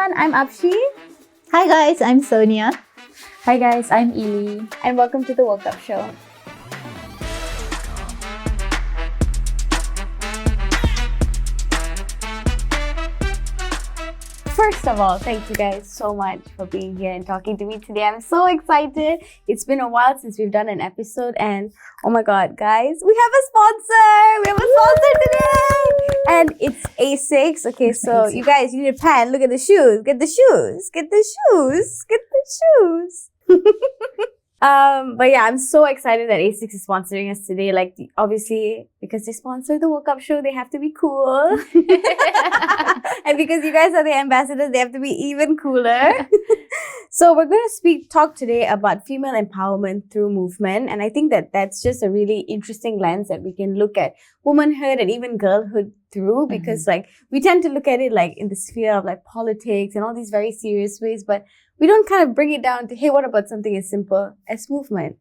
everyone, I'm Apshi. Hi guys, I'm Sonya. Hi guys, I'm Eli. And welcome to the Woke Up Show. First of all, thank you guys so much for being here and talking to me today. I'm so excited. It's been a while since we've done an episode and oh my god, guys, we have a sponsor! We have a sponsor today! And it's ASICS. Okay, so you guys, you need a pen. Look at the shoes. Get the shoes. Get the shoes. Get the shoes. But yeah, I'm so excited that ASICS is sponsoring us today. Like, obviously, because they sponsor the Woke Up Show, they have to be cool. And because you guys are the ambassadors, they have to be even cooler. So we're going to talk today about female empowerment through movement. And I think that that's just a really interesting lens that we can look at womanhood and even girlhood through, because like we tend to look at it like in the sphere of like politics and all these very serious ways, but we don't kind of bring it down to, hey, what about something as simple as movement?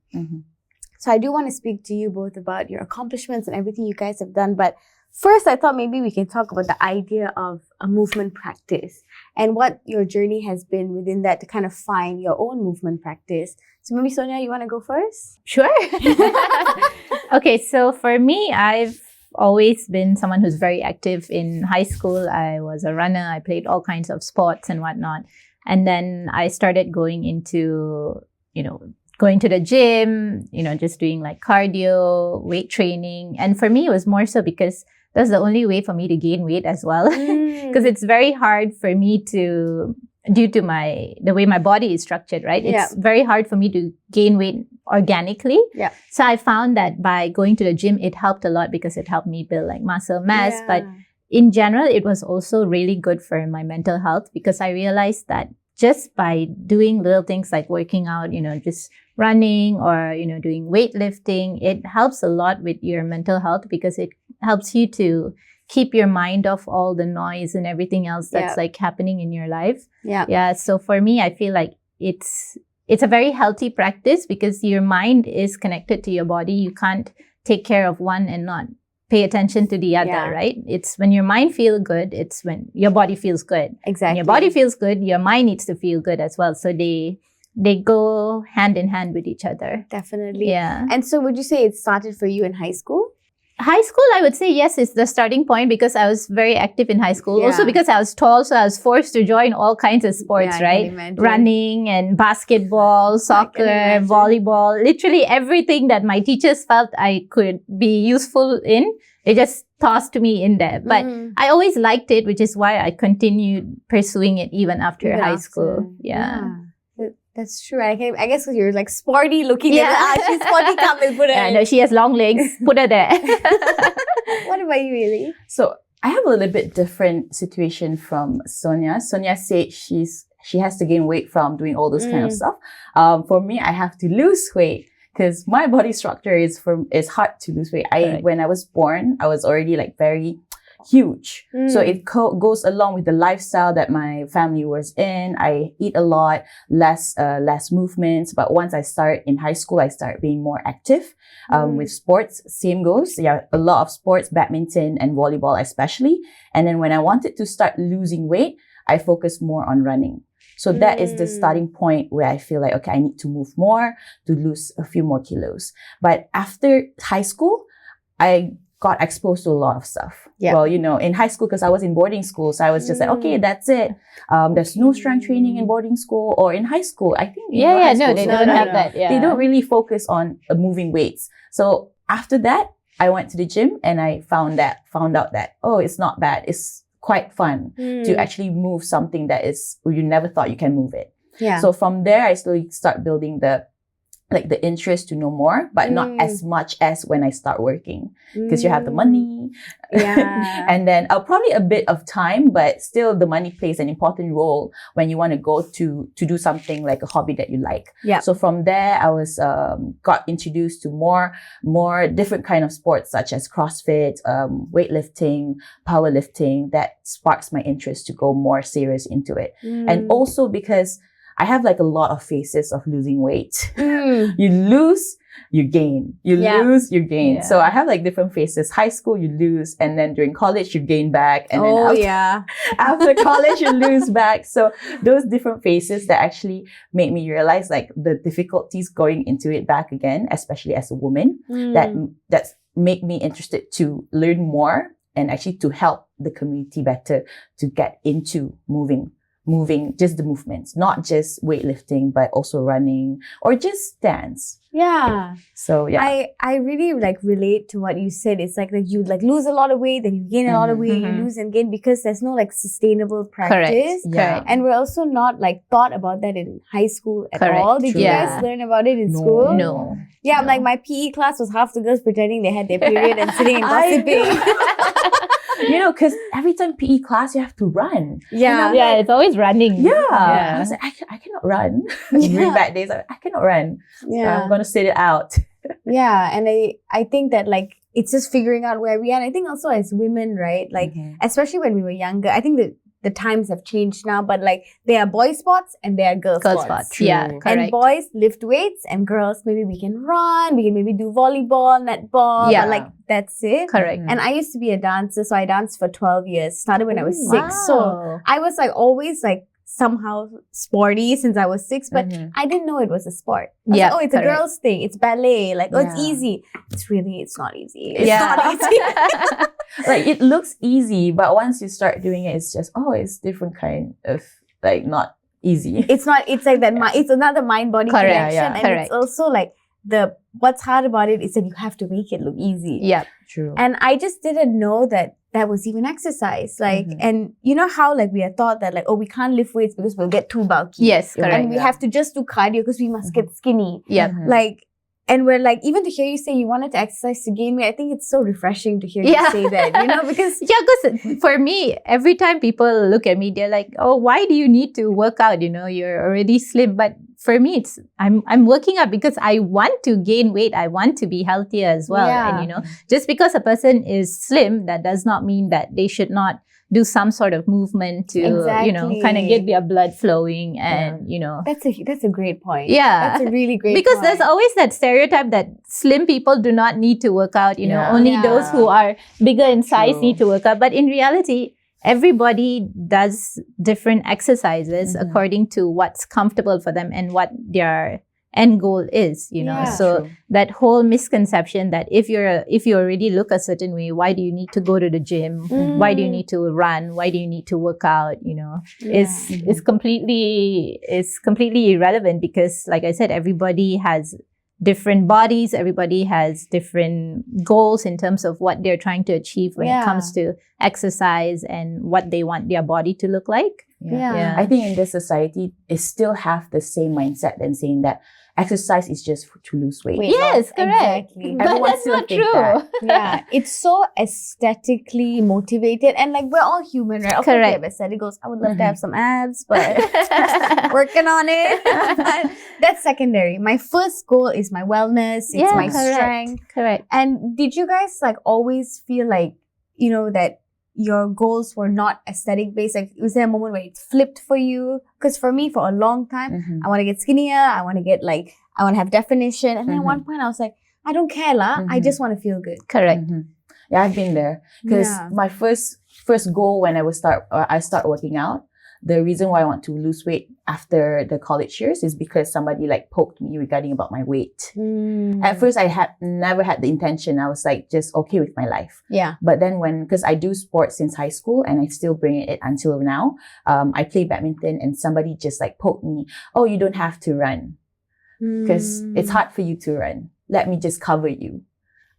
So I do want to speak to you both about your accomplishments and everything you guys have done. But first, I thought maybe we can talk about the idea of a movement practice and what your journey has been within that to kind of find your own movement practice. So maybe Sonya, you want to go first? Sure. Okay, so for me, I've always been someone who's very active. In high school, I was a runner. I played all kinds of sports and whatnot. And then I started going into, going to the gym, just doing like cardio, weight training. And for me, it was more so because that's the only way for me to gain weight as well. Because it's very hard for me to, due to the way my body is structured, right? It's very hard for me to gain weight organically. Yeah. So I found that by going to the gym, it helped a lot because it helped me build like muscle mass. Yeah. But in general, it was also really good for my mental health because I realized that just by doing little things like working out, just running or, doing weightlifting, it helps a lot with your mental health because it helps you to keep your mind off all the noise and everything else that's like happening in your life. Yeah. So for me, I feel like it's a very healthy practice because your mind is connected to your body. You can't take care of one and not pay attention to the other, right? It's when your mind feels good, it's when your body feels good. Exactly. When your body feels good, your mind needs to feel good as well. So they go hand in hand with each other. Definitely. Yeah. And so would you say it started for you in high school? High school, I would say yes, is the starting point because I was very active in high school. Yeah. Also because I was tall, so I was forced to join all kinds of sports, right? Running and basketball, soccer, volleyball, literally everything that my teachers felt I could be useful in. They just tossed me in there. But I always liked it, which is why I continued pursuing it even after high school. Yeah. That's true. I guess because you're like sporty looking. Yeah. She's sporty, come and put her in. No, she has long legs. Put her there. What about you, really? So I have a little bit different situation from Sonya. Sonya said she has to gain weight from doing all those kind of stuff. For me, I have to lose weight because my body structure is hard to lose weight. When I was born, I was already like very huge. So it goes along with the lifestyle that my family was in. I eat a lot, less movements. But once I start in high school, I start being more active with sports. Same goes. Yeah, a lot of sports, badminton and volleyball especially. And then when I wanted to start losing weight, I focused more on running. So that is the starting point where I feel like, okay, I need to move more to lose a few more kilos. But after high school, I got exposed to a lot of stuff. Yeah. Well, in high school, because I was in boarding school, so I was just like, okay, that's it. There's no strength training in boarding school or in high school. I think. They don't have that. Yeah. They don't really focus on moving weights. So after that, I went to the gym and I found out that, oh, it's not bad. It's quite fun to actually move something that you never thought you can move it. Yeah. So from there, I slowly start building the interest to know more, but not as much as when I start working because you have the money. Yeah. And then probably a bit of time, but still the money plays an important role when you want to go to do something like a hobby that you like. Yeah. So from there, I was, got introduced to more different kind of sports such as CrossFit, weightlifting, powerlifting that sparks my interest to go more serious into it. And also because I have like a lot of phases of losing weight. Mm. You lose, you gain. You lose, you gain. Yeah. So I have like different phases. High school, you lose, and then during college, you gain back, and then after college, you lose back. So those different phases that actually made me realize like the difficulties going into it back again, especially as a woman, that's make me interested to learn more and actually to help the community better to get into moving just the movements, not just weightlifting, but also running or just dance. Yeah. So yeah. I really like relate to what you said. It's like you like lose a lot of weight, then you gain a lot of weight, you lose and gain because there's no like sustainable practice. Yeah. And we're also not like taught about that in high school at Correct. all. Did you Yeah. guys learn about it in school? No. Yeah, like my PE class was half the girls pretending they had their period and sitting and gossiping. You know, because every time PE class, you have to run. Yeah. Yeah, it's always running. Yeah. Yeah. I was like, I cannot run. During bad days, I cannot run. So I'm going to sit it out. Yeah. And I think that like, it's just figuring out where we are. And I think also as women, right? Like, especially when we were younger, I think that the times have changed now, but like there are boy sports and there are girl sports. Yeah, correct. And boys lift weights and girls, maybe we can run, we can maybe do volleyball, netball, but like that's it. Correct. And I used to be a dancer, so I danced for 12 years, started when I was 6. Wow. So I was like always like somehow sporty since I was 6, but I didn't know it was a sport. I was like, oh, it's a girl's thing. It's ballet. Like, oh, it's easy. It's not easy. It's not easy. Like, it looks easy, but once you start doing it, it's just, it's different kind of, like, not easy. It's like that, it's another mind-body connection. Yeah. And it's also like, what's hard about it is that you have to make it look easy. Yeah. True. And I just didn't know that was even exercise. Like, and you know how like we are taught that like, oh, we can't lift weights because we'll get too bulky. Yes, correct. And we have to just do cardio because we must get skinny. Yeah. Like, and we're like, even to hear you say you wanted to exercise to gain weight, I think it's so refreshing to hear you say that, you know, because... because for me, every time people look at me, they're like, oh, why do you need to work out? You know, you're already slim. But for me, I'm working out because I want to gain weight. I want to be healthier as well. Yeah. And, you know, just because a person is slim, that does not mean that they should not do some sort of movement to, you know, kind of get their blood flowing and, you know. That's a great point. Yeah. That's a really great because point. there's always that stereotype that slim people do not need to work out, you know, only those who are bigger in size need to work out. But in reality, everybody does different exercises according to what's comfortable for them and what their end goal is, you know. So that whole misconception that if you already look a certain way, why do you need to go to the gym? Why do you need to run? Why do you need to work out? You know, is completely irrelevant because, like I said, everybody has different bodies. Everybody has different goals in terms of what they're trying to achieve when it comes to exercise and what they want their body to look like. Yeah. I think in this society, it still have the same mindset than saying that exercise is just to lose weight. Yes, correct. Exactly. But Everyone that's still not think true. that. Yeah, it's so aesthetically motivated, and like we're all human, right? Of course, we have aesthetic goals. I would love to have some abs, but working on it. That's secondary. My first goal is my wellness. It's my strength. Correct. And did you guys like always feel like, you know, that your goals were not aesthetic based? Like, was there a moment where it flipped for you? Because for me, for a long time, I want to get skinnier. I want to have definition. And then at one point, I was like, I don't care lah. I just want to feel good. Correct. Yeah, I've been there because my first goal when I start working out, the reason why I want to lose weight after the college years is because somebody like poked me regarding about my weight. At first, I had never had the intention. I was like just okay with my life. Yeah. But then because I do sports since high school and I still bring it until now, I play badminton and somebody just like poked me. Oh, you don't have to run because it's hard for you to run. Let me just cover you.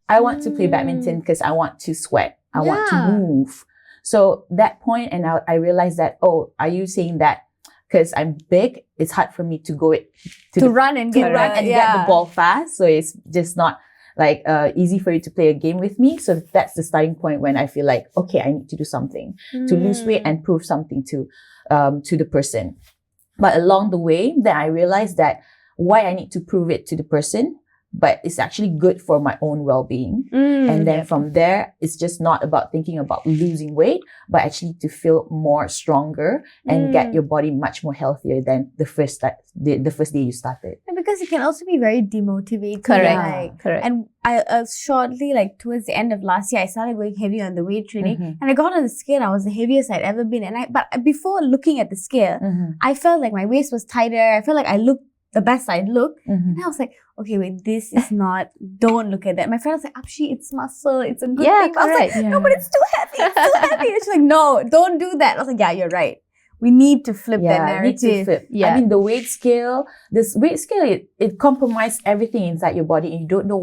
I want to play badminton because I want to sweat. I want to move. So that point, and I realized that, are you saying that because I'm big, it's hard for me to go to run and get the ball fast. So it's just not like easy for you to play a game with me. So that's the starting point when I feel like, okay, I need to do something to lose weight and prove something to the person. But along the way, then I realized that why I need to prove it to the person but it's actually good for my own well-being. And then from there, it's just not about thinking about losing weight, but actually to feel more stronger and get your body much more healthier than the first day you started. Because it can also be very demotivating. Correct. Correct. And I shortly, like towards the end of last year, I started going heavy on the weight training, and I got on the scale. I was the heaviest I'd ever been, but before looking at the scale, I felt like my waist was tighter. I felt like I looked the best I'd look, and I was like, okay, wait, this is not. Don't look at that. My friend was like, Apshi, it's muscle. It's a good thing. I was like, no, but it's too heavy. It's too heavy. And she's like, no, don't do that. I was like, yeah, you're right. We need to flip that narrative. Need to flip. I mean, the weight scale, it compromises everything inside your body, and you don't know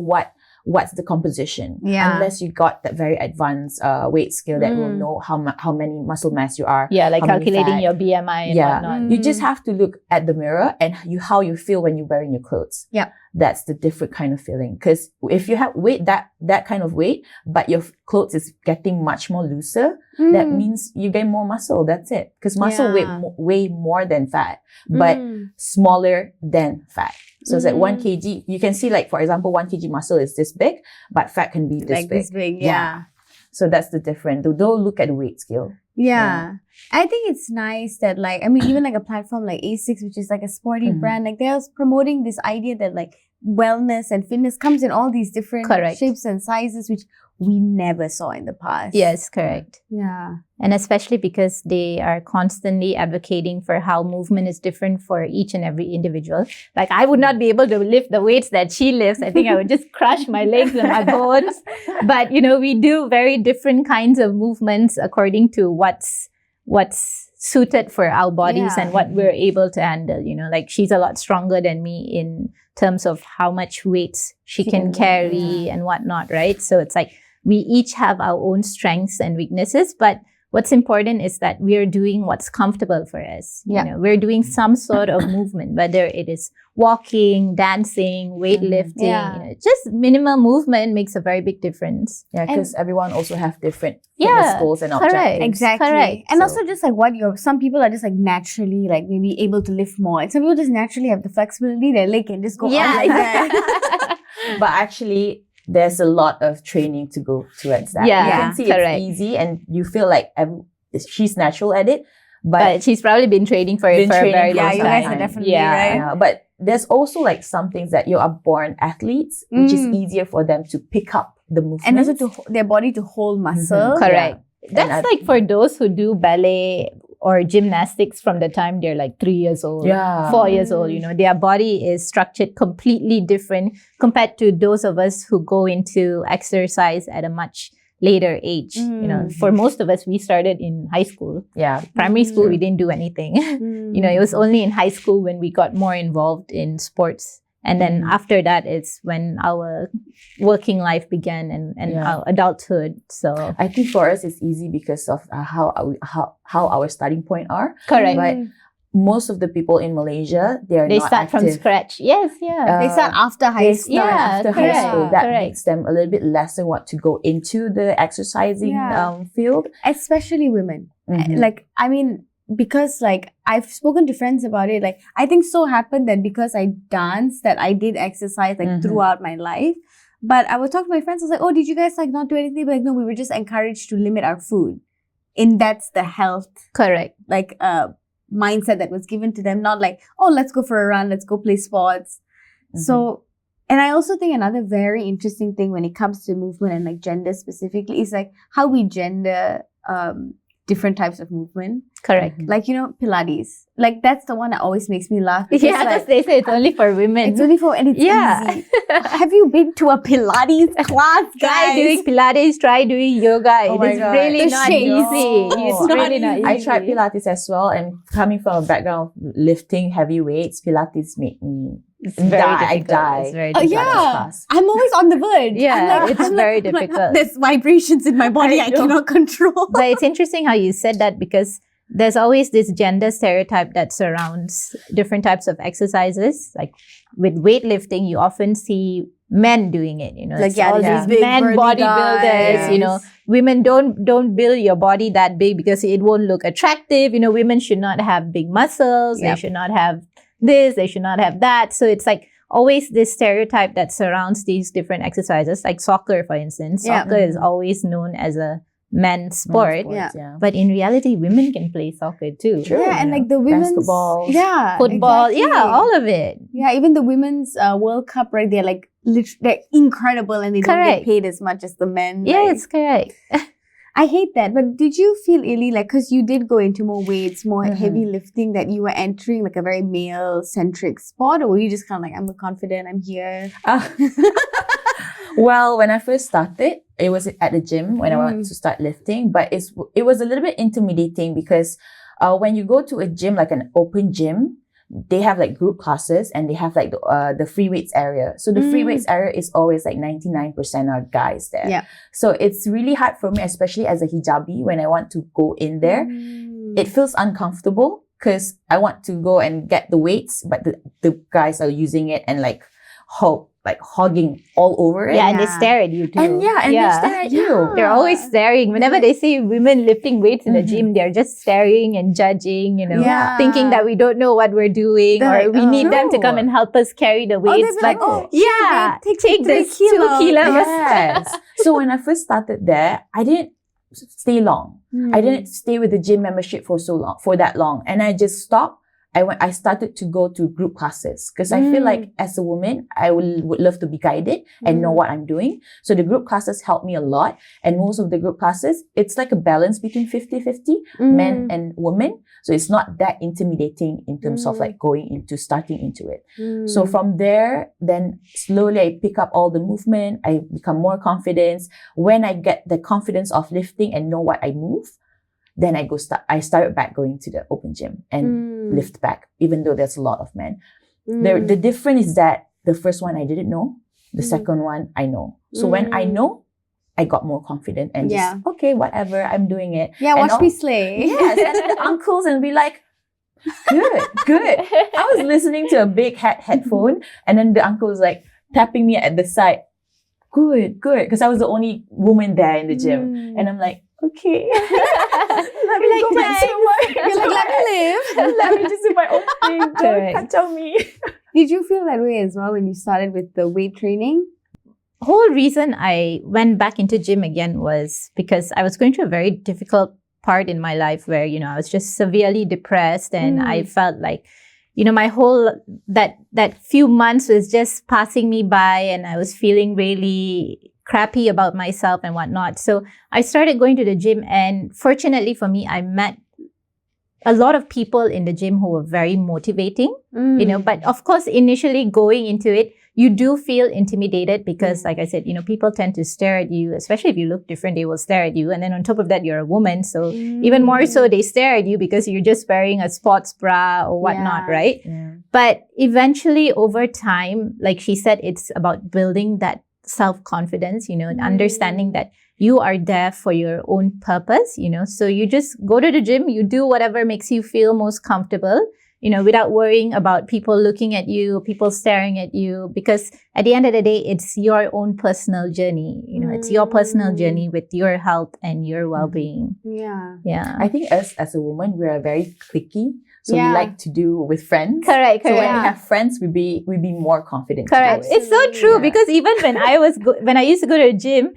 what's the composition. Unless you got that very advanced weight scale that will know how many muscle mass you are. Yeah, like calculating your BMI and whatnot. You just have to look at the mirror and how you feel when you're wearing your clothes. Yeah. That's the different kind of feeling. Because if you have weight, that kind of weight, but your clothes is getting much more looser, that means you gain more muscle. That's it. Because muscle weigh more than fat, but smaller than fat. So it's like 1 kg. You can see, like, for example, 1 kg muscle is this big, but fat can be this like big. This big, yeah. So that's the difference. Don't look at the weight scale. Yeah. I think it's nice that, like, I mean, even like a platform like ASICS, which is like a sporty brand, like they're promoting this idea that like wellness and fitness comes in all these different shapes and sizes, which we never saw in the past. Yes, correct. Yeah. And especially because they are constantly advocating for how movement is different for each and every individual. Like, I would not be able to lift the weights that she lifts. I think I would just crush my legs and my bones. But, you know, we do very different kinds of movements according to what's suited for our bodies and what we're able to handle. You know, like, she's a lot stronger than me in terms of how much weights she can carry and whatnot, right? So it's like, we each have our own strengths and weaknesses, but what's important is that we're doing what's comfortable for us. You know, we're doing some sort of movement, whether it is walking, dancing, weightlifting. You know, just minimal movement makes a very big difference. Yeah, because everyone also have different fitness goals and objectives. Exactly. Correct. And also just like some people are just like naturally like maybe able to lift more. And some people just naturally have the flexibility, their leg can just go up like that. But actually, there's a lot of training to go towards that. You can see it's easy and you feel like she's natural at it. But she's probably been training for it for a very long time. You guys are definitely right. Yeah, but there's also like some things that you are born athletes, which is easier for them to pick up the movement. And also their body to hold muscle. Correct. That's like for those who do ballet or gymnastics from the time they're like 3 years old, 4 years old, you know, their body is structured completely different compared to those of us who go into exercise at a much later age. You know, for most of us, we started in high school. Primary school, we didn't do anything. You know, it was only in high school when we got more involved in sports. And then after that, it's when our working life began and our adulthood. So I think for us, it's easy because of how our starting point are. Correct. But most of the people in Malaysia, they not start active. from scratch. Yes, they start after high school. After high school. That makes them a little bit less than what to go into the exercising field. Especially women. Like, I mean, because like I've spoken to friends about it, like I think so happened that because I danced that I did exercise like throughout my life. But I would talk to my friends, I was like, oh, did you guys like not do anything? But like, no, we were just encouraged to limit our food. And that's the health like mindset that was given to them, not like, oh, let's go for a run, let's go play sports. So, and I also think another very interesting thing when it comes to movement and like gender specifically is like how we gender different types of movement. Correct. Like, you know, Pilates. Like, that's the one that always makes me laugh. Because, because they say it's only for women. It's only for, and it's easy. Have you been to a Pilates class, guys? Try doing Pilates, try doing yoga. Oh it is really not easy. It's really not easy. I tried Pilates as well, and coming from a background of lifting heavy weights, Pilates made me I die. It's very difficult. I'm always on the verge. It's very difficult. There's vibrations in my body I cannot control. But it's interesting how you said that because there's always this gender stereotype that surrounds different types of exercises. Like with weightlifting, you often see men doing it, you know, like all these big men bodybuilders, you know, women don't build your body that big because it won't look attractive. You know, women should not have big muscles. They should not have this, they should not have that. So it's like always this stereotype that surrounds these different exercises, like soccer, for instance. Yeah. Soccer is always known as a men's sport. Yeah. But in reality, women can play soccer too. True. Yeah, and like the women's Basketball. Football, exactly. all of it. Yeah, even the women's World Cup, right? They're like they're incredible, and they don't Correct. get paid as much as the men. Yes, correct. I hate that. But did you feel really like, because you did go into more weights, more heavy lifting, that you were entering like a very male centric sport, or were you just kind of like, I'm confident, I'm here? Well, when I first started, it was at the gym when I wanted to start lifting, but it was a little bit intimidating because when you go to a gym, like an open gym, they have like group classes and they have like the free weights area. So the free weights area is always like 99% are guys there. Yeah. So it's really hard for me, especially as a hijabi, when I want to go in there. It feels uncomfortable because I want to go and get the weights, but the guys are using it and like hogging all over it. Yeah, and they stare at you too. And they stare at you. They're always staring. Whenever they see women lifting weights in the gym, they're just staring and judging, thinking that we don't know what we're doing, or we need them to come and help us carry the weights. Like, take this 2 kilos. Yes. So when I first started there, I didn't stay long. I didn't stay with the gym membership for that long. And I just stopped. I started to go to group classes because I feel like as a woman, I would love to be guided and know what I'm doing. So the group classes helped me a lot. And most of the group classes, it's like a balance between 50-50, men and women. So it's not that intimidating in terms of like starting into it. So from there, then slowly I pick up all the movement. I become more confident. When I get the confidence of lifting and know what I move, then I started back going to the open gym and lift back, even though there's a lot of men. The difference is that the first one I didn't know, the second one I know. So when I know, I got more confident and just, okay, whatever, I'm doing it. Yeah, and watch me slay. Yes, and the uncles and be like, good. I was listening to a big headphone and then the uncle was like tapping me at the side. Good. Because I was the only woman there in the gym. And I'm like, okay. Let me go back to work. You're like, let me live. Let me just do my own thing. Don't catch on me. Did you feel that way as well when you started with the weight training? Whole reason I went back into gym again was because I was going through a very difficult part in my life where, I was just severely depressed and I felt like, my whole, that few months was just passing me by and I was feeling really crappy about myself and whatnot. So I started going to the gym, and fortunately for me, I met a lot of people in the gym who were very motivating, but of course, initially going into it, you do feel intimidated because, like I said, people tend to stare at you, especially if you look different, they will stare at you. And then on top of that, you're a woman. So even more so, they stare at you because you're just wearing a sports bra or whatnot, right? Yeah. But eventually over time, like she said, it's about building that self-confidence, and understanding that you are there for your own purpose, so you just go to the gym, you do whatever makes you feel most comfortable, without worrying about people looking at you, people staring at you, because at the end of the day, it's your own personal journey, it's your personal journey with your health and your well-being. Yeah. I think us as a woman, we are very cliquey. So we like to do with friends. Correct. So when we have friends, we be more confident. Correct. It's so true because even when when I used to go to the gym,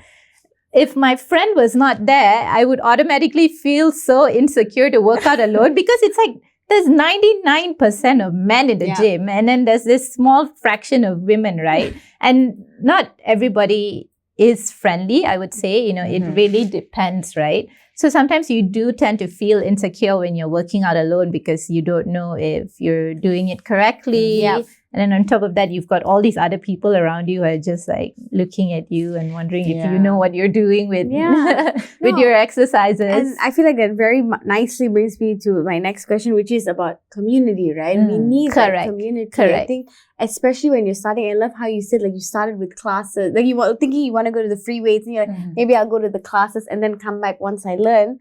if my friend was not there, I would automatically feel so insecure to work out alone because it's like there's 99% of men in the gym and then there's this small fraction of women, right? And not everybody is friendly, I would say. It really depends, right? So sometimes you do tend to feel insecure when you're working out alone because you don't know if you're doing it correctly. Yeah. And then on top of that, you've got all these other people around you who are just like looking at you and wondering if you know what you're doing with with your exercises. And I feel like that very nicely brings me to my next question, which is about community, right? We need that community. I think, especially when you're starting, I love how you said like you started with classes, like you were thinking you want to go to the free weights and you're like, maybe I'll go to the classes and then come back once I learn.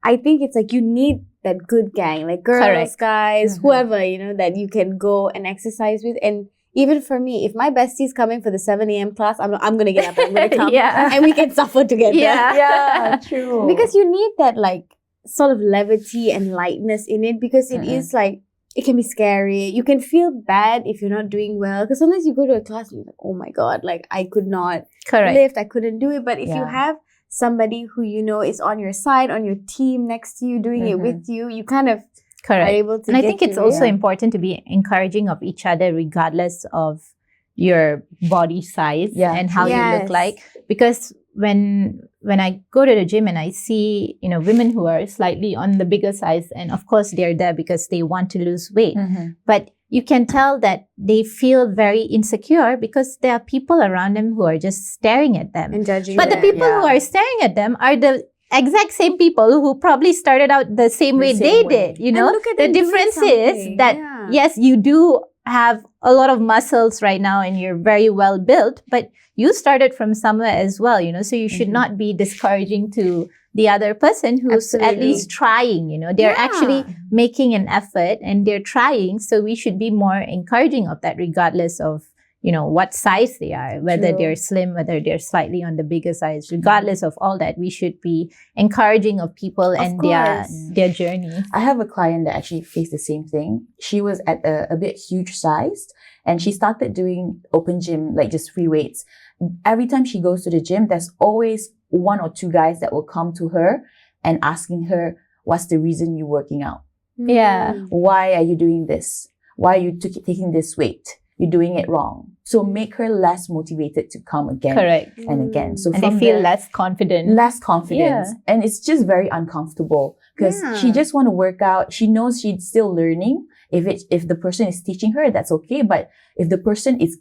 I think it's like you need that good gang, like girls, guys, whoever, that you can go and exercise with. And even for me, if my bestie's coming for the 7 a.m. class, I'm going to get up, I'm going to come. And we can suffer together. Yeah, true. Because you need that like sort of levity and lightness in it because it is like, it can be scary. You can feel bad if you're not doing well. Because sometimes you go to a class and you're like, oh my God, like I could not Correct. lift, I couldn't do it. But if you Yeah. have somebody who you know is on your side, on your team, next to you, doing it with you, you kind of are Correct. able to And I get think it's through it. also important to be encouraging of each other regardless of your body size and how you Yes. look like. Because when I go to the gym and I see, women who are slightly on the bigger size, and of course they're there because they want to lose weight. But you can tell that they feel very insecure because there are people around them who are just staring at them. and judging But the them. people who are staring at them are the exact same people who probably started out the same way they did. And look at The them doing difference is something. that Yeah. yes, you do have a lot of muscles right now and you're very well built, but you started from somewhere as well, so you should not be discouraging to the other person who's at Absolutely. least trying, they're Yeah. actually making an effort and they're trying. So we should be more encouraging of that regardless of, what size they are, whether True. they're slim, whether they're slightly on the bigger size, regardless of all that, we should be encouraging of people and course. their journey. I have a client that actually faced the same thing. She was at a bit huge sized and she started doing open gym, like just free weights. Every time she goes to the gym, there's always one or two guys that will come to her and asking her, what's the reason you're working out? Yeah. Why are you doing this? Why are you taking this weight? You're doing it wrong. So make her less motivated to come again Correct. and again. So And they from feel there, less confident. less confidence. Yeah. And it's just very uncomfortable because she Yeah. just want to work out. She knows she's still learning. If the person is teaching her, that's okay. But if the person is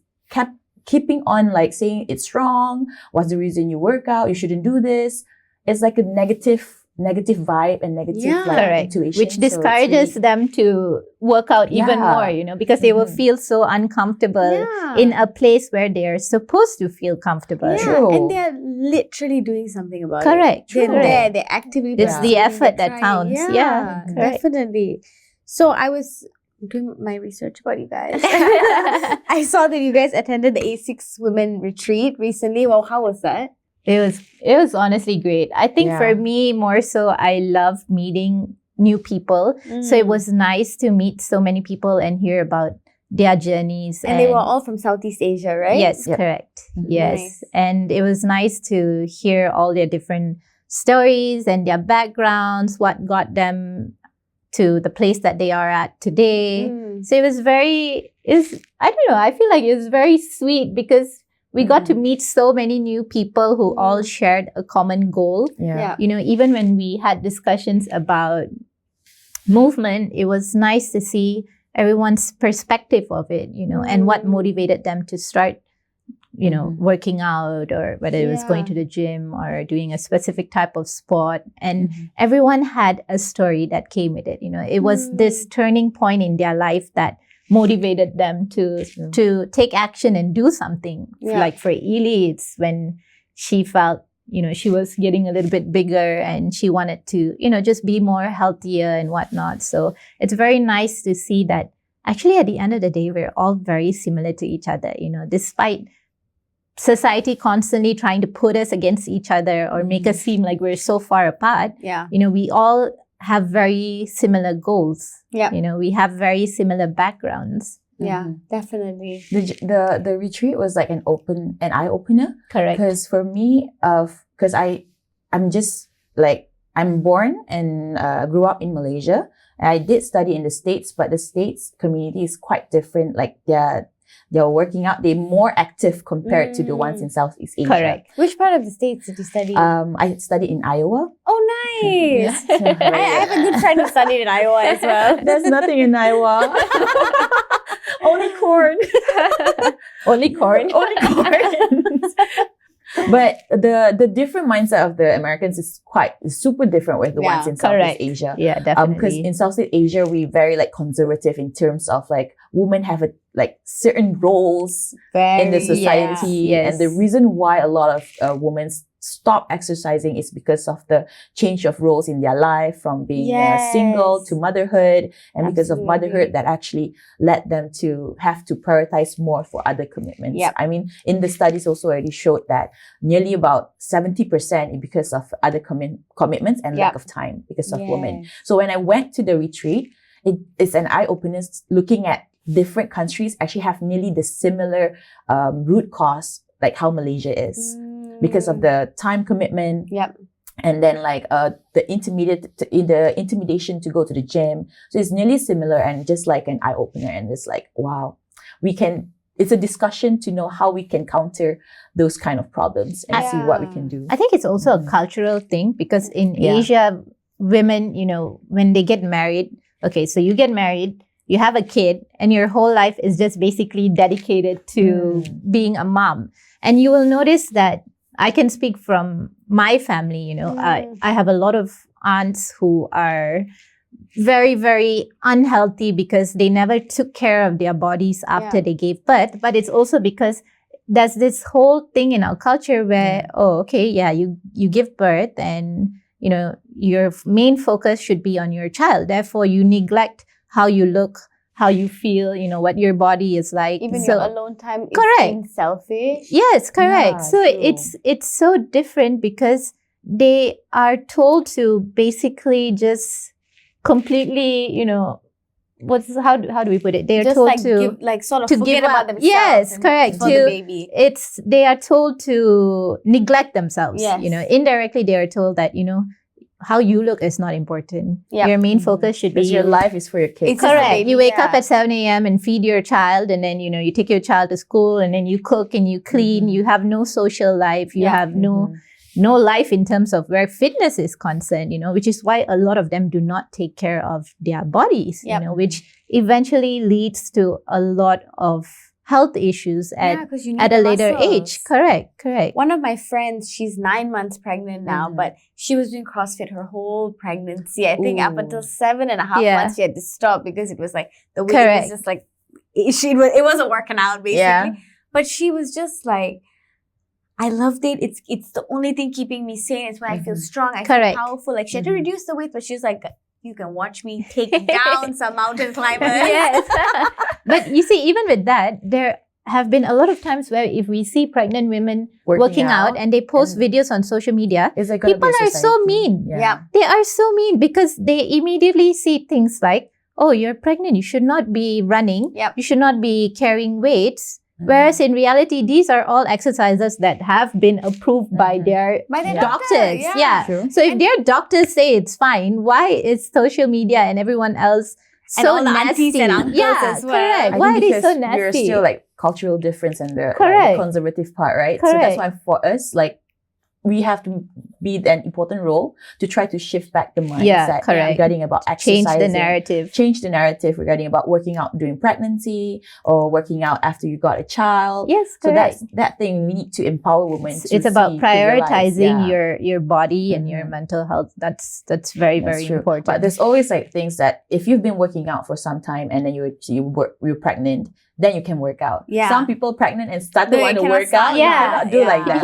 keeping on like saying it's wrong, what's the reason you work out? You shouldn't do this. It's like a negative vibe and negative Yeah. like Correct. intuition. Which So it's discourages really- them to work out even Yeah. more, because they will Mhm. feel so uncomfortable Yeah. in a place where they're supposed to feel comfortable. Yeah, True. and they're literally doing something about Correct. it. They're True. there. They're actively. It's the participating, effort they're that trying. counts. Yeah, correct. definitely. So I was doing my research about you guys. I saw that you guys attended the ASICS Women Retreat recently. Well, how was that? It was honestly great. I think Yeah. for me, more so, I love meeting new people. So it was nice to meet so many people and hear about their journeys. And they were all from Southeast Asia, right? Yes, Yep. correct. Mhm. Yes. Nice. And it was nice to hear all their different stories and their backgrounds, what got them to the place that they are at today. Mm. So it was I don't know, I feel like it was very sweet because we got to meet so many new people who all shared a common goal. Yeah. Yeah. Even when we had discussions about movement, it was nice to see everyone's perspective of it, and what motivated them to start, working out, or whether it was going Yeah. to the gym or doing a specific type of sport. And everyone had a story that came with it. It was this turning point in their life that motivated them to take action and do something. Yeah. Like for Ely, it's when she felt, she was getting a little bit bigger and she wanted to, just be more healthier and whatnot. So it's very nice to see that actually at the end of the day, we're all very similar to each other, despite society constantly trying to put us against each other or make us seem like we're so far apart. Yeah. We all have very similar goals. Yeah. We have very similar backgrounds. Yeah, definitely. The retreat was like an eye opener. Correct. Because for me, because I'm just like, I'm born and grew up in Malaysia. And I did study in the States, but the States community is quite different. Like they're working out, they're more active compared to the ones in Southeast Asia. Correct. Which part of the States did you study? I studied in Iowa. Oh, nice. I have a good friend who studied in Iowa as well. There's nothing in Iowa. Only corn. Only corn. Only corn. But the different mindset of the Americans is super different with the ones in Southeast Asia. Yeah, Because definitely. in Southeast Asia, we're very like conservative in terms of like women have certain roles in the society. Yes. And the reason why a lot of women stop exercising is because of the change of roles in their life from being single to motherhood. And because of motherhood, that actually led them to have to prioritize more for other commitments. Yep. I mean, in the studies also already showed that nearly about 70% is because of other commitments and lack of time because of women. So when I went to the retreat, it's an eye-opener looking at different countries actually have nearly the similar root cause, like how Malaysia is, because of the time commitment. Yep. And then like the intimidation to go to the gym. So it's nearly similar and just like an eye-opener. And it's like, wow, it's a discussion to know how we can counter those kind of problems and see what we can do. I think it's also a cultural thing because in Asia, women, when they get married, okay, so you get married, you have a kid, and your whole life is just basically dedicated to being a mom. And you will notice that I can speak from my family, I have a lot of aunts who are very, very unhealthy because they never took care of their bodies after they gave birth. But it's also because there's this whole thing in our culture where, you give birth and, your main focus should be on your child. Therefore, you neglect how you look, how you feel, what your body is like. Even your alone time is being selfish. Yes, correct. Yeah, so true. it's so different because they are told to basically just completely, how do we put it? They are Just told like to sort of to forget give about up. themselves. Yes, and correct. For the baby. They are told to neglect themselves. Yes. Indirectly they are told that, how you look is not important. Yep. Your main focus should be Because your life is for your kids. It's just a correct. baby, You wake up yeah. at 7 a.m. and feed your child, and then, you take your child to school, and then you cook and you clean. You have no social life. You have no life in terms of where fitness is concerned, which is why a lot of them do not take care of their bodies, which eventually leads to a lot of health issues 'cause you need at a the later muscles. age. Correct. One of my friends, she's 9 months pregnant now, but she was doing CrossFit her whole pregnancy. I think up until 7.5 months, she had to stop because it was like the weight was just like, it wasn't working out basically. Yeah. But she was just like, I loved it. It's the only thing keeping me sane. It's when I feel strong. I feel powerful. Like she had to reduce the weight, but she's like, you can watch me take down some mountain climbers. Yes. But you see, even with that, there have been a lot of times where if we see pregnant women working out and they post videos on social media, people are so mean. Yeah. They are so mean because they immediately see things like, oh, you're pregnant. You should not be running. Yep. You should not be carrying weights. Whereas in reality, these are all exercises that have been approved by their doctors. Yeah. True. So if their doctors say it's fine, why is social media and everyone else And so all the nasty? aunties and uncles as well. Correct. I Why are think they so because nasty? We're still like cultural difference and the Correct. conservative part, right? So that's why for us, like, we have to be an important role to try to shift back the mindset regarding about exercising. Change the narrative regarding about working out during pregnancy or working out after you got a child. Yes, So correct. that's that thing we need to empower women. It's about prioritizing your body and your mental health. That's very, very true. important. But there's always like things that if you've been working out for some time and then you're pregnant, then you can work out. Yeah. Some people pregnant and start to They want to cannot work stop. out. You cannot do like that.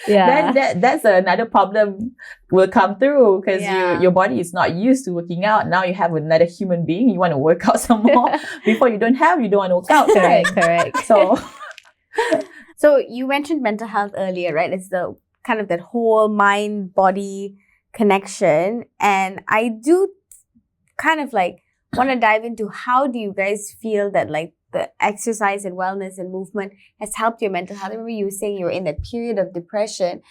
Right? Then that's another problem will come through because your body is not used to working out. Now you have another human being. You want to work out some more. Before you don't want to work out. Correct. So you mentioned mental health earlier, right? It's the kind of that whole mind-body connection. And I do kind of like want to dive into how do you guys feel that like the exercise and wellness and movement has helped your mental health? I remember you were saying you were in that period of depression.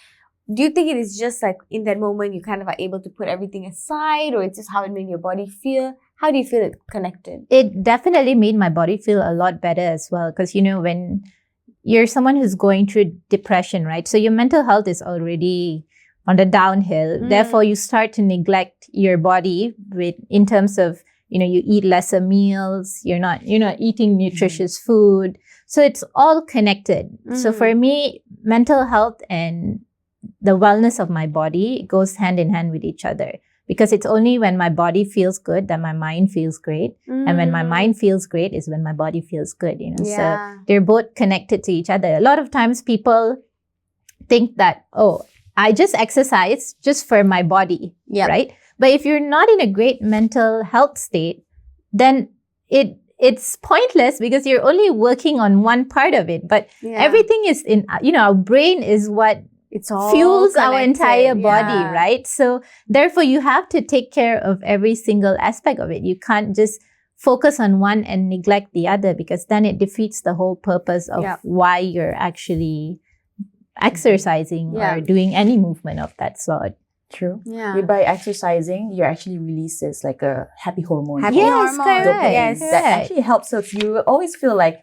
Do you think it is just like in that moment you kind of are able to put everything aside, or it's just how it made your body feel? How do you feel it connected? It definitely made my body feel a lot better as well. Because, when you're someone who's going through depression, right? So your mental health is already on the downhill. Therefore, you start to neglect your body in terms of, you eat lesser meals, you're not eating nutritious food. So it's all connected. So for me, mental health and the wellness of my body goes hand in hand with each other, because it's only when my body feels good that my mind feels great. And when my mind feels great is when my body feels good, So they're both connected to each other. A lot of times people think that, oh, I just exercise just for my body, right? But if you're not in a great mental health state, then it's pointless because you're only working on one part of it. But everything is in, our brain is what it's all fuels our connected, entire body, yeah. right? So therefore, you have to take care of every single aspect of it. You can't just focus on one and neglect the other, because then it defeats the whole purpose of Yeah. why you're actually exercising Yeah. or doing any movement of that sort. True. Yeah. By exercising, you actually releases like a happy hormone. Happy Yes, hormones. correct. Dopamine. Yes. That actually helps us. You will always feel like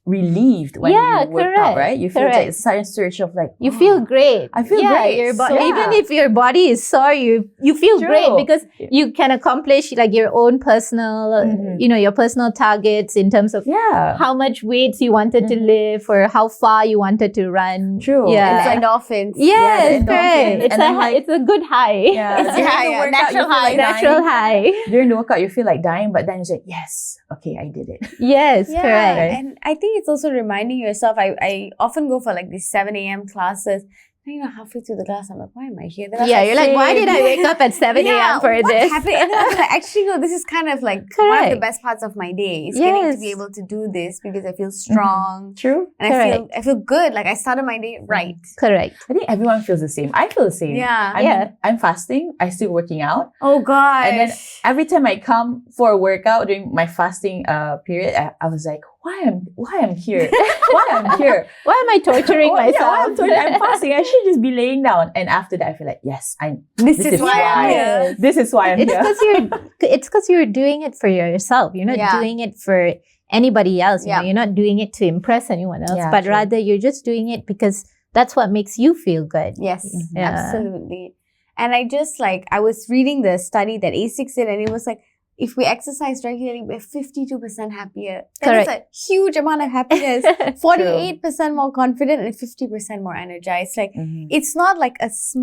relieved when Yeah, you work out, correct, right? You feel like correct. a sudden surge of like, You oh, feel great. I feel yeah, great. Your So- even if your body is sore, you feel True. great because you can accomplish like your own personal, Mhm. your personal targets in terms of yeah. how much weight you wanted to Mhm. lift or how far you wanted to run. True. Yeah. It's endorphins. Yes, the correct. endorphins. It's And then, like- it's a good high. Yeah. It's During the yeah, workout, natural you feel high. like Natural dying. high. During the workout, you feel like dying, but then you say, yes, okay, I did it. Yes, Yeah, correct. and I think it's also reminding yourself. I often go for like these 7 a.m. classes. And, halfway through the class, I'm like, why am I here? Then I was Yeah, you're like, why same. did I wake up at 7 a.m. for what this? happened? And then I was like, actually, no, this is kind of like one of the Correct. best parts of my day. Is getting to be Yes. able to do this because I feel strong True. and Correct. I feel good. Like I started my day right. Correct. I think everyone feels the same. I feel the same. Yeah. I Yeah. mean, I'm fasting. I'm still working out. Oh gosh. And then every time I come for a workout during my fasting period, I was like, why I'm here? Why I'm here? Why am I torturing Oh, yeah, myself? why I'm fasting. I should just be laying down. And after that, I feel like, yes, this is why I'm here. This is why I'm It's here. because you're doing it for yourself. You're not Yeah. doing it for anybody else. Yeah. You're not doing it to impress anyone else, Yeah, but true. rather you're just doing it because that's what makes you feel good. Yes, Yeah. absolutely. And I was reading the study that ASICS did, and it was like, if we exercise regularly, we're 52% happier. That is a huge amount of happiness. 48% more confident and 50% more energized. Like, Mhm. it's not like it's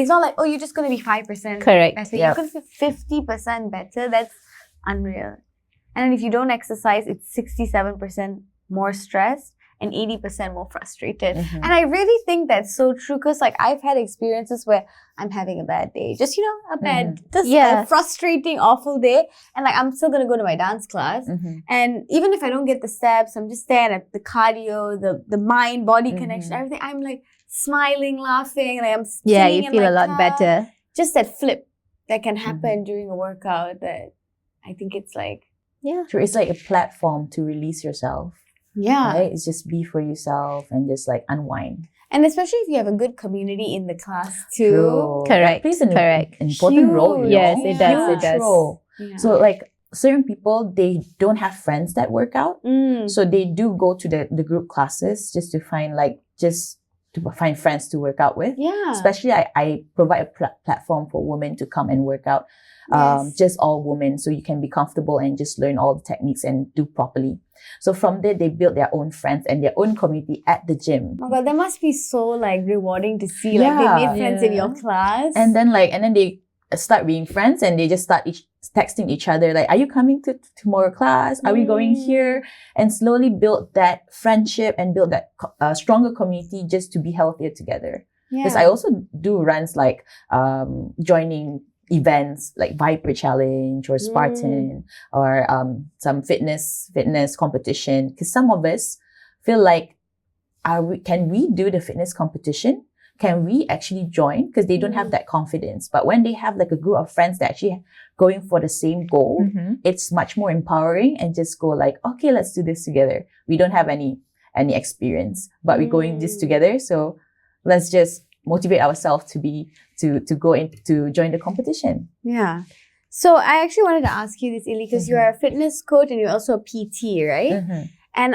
not like, oh, you're just going to be 5% Correct. better. Yep. You're going to feel 50% better. That's unreal. And then if you don't exercise, it's 67% more stressed and 80% more frustrated. Mhm. And I really think that's so true because, like, I've had experiences where I'm having a bad day, just Yeah. a frustrating, awful day, and like I'm still gonna go to my dance class, Mhm. and even if I don't get the steps, I'm just there and the cardio, the mind body Mhm. connection, everything. I'm like smiling, laughing, like I'm Yeah, singing you in feel my a lot car. better. Just that flip that can happen during a workout. That I think it's like True. It's like a platform to release yourself. Right? It's just be for yourself and just like unwind. And especially if you have a good community in the class too. True. Correct, That plays an correct. important role. Huge. You know? Yes, it does, it Huge does. role. Yeah. So like certain people, they don't have friends that work out. Mm. So they do go to the group classes just to find find friends to work out with. Yeah. Especially I provide a platform for women to come and work out. Yes. Just all women, so you can be comfortable and just learn all the techniques and do properly. So from there, they build their own friends and their own community at the gym. Oh my god, that must be so like rewarding to see. Like they Yeah. made friends in Yeah. your class. And then they start being friends and they just start texting each other like, are you coming to tomorrow class? Are we going here? And slowly build that friendship and build that stronger community just to be healthier together. Because I also do runs like joining events like Viper Challenge or Spartan or some fitness competition. Because some of us feel like, can we do the fitness competition? Can we actually join? Because they don't have that confidence. But when they have like a group of friends that actually going for the same goal, Mhm. it's much more empowering and just go like, okay, let's do this together. We don't have any experience, but we're going this together. So let's just motivate ourselves to go in to join the competition. Yeah. So I actually wanted to ask you this, Ili, because you're a fitness coach and you're also a PT, right? Mhm. And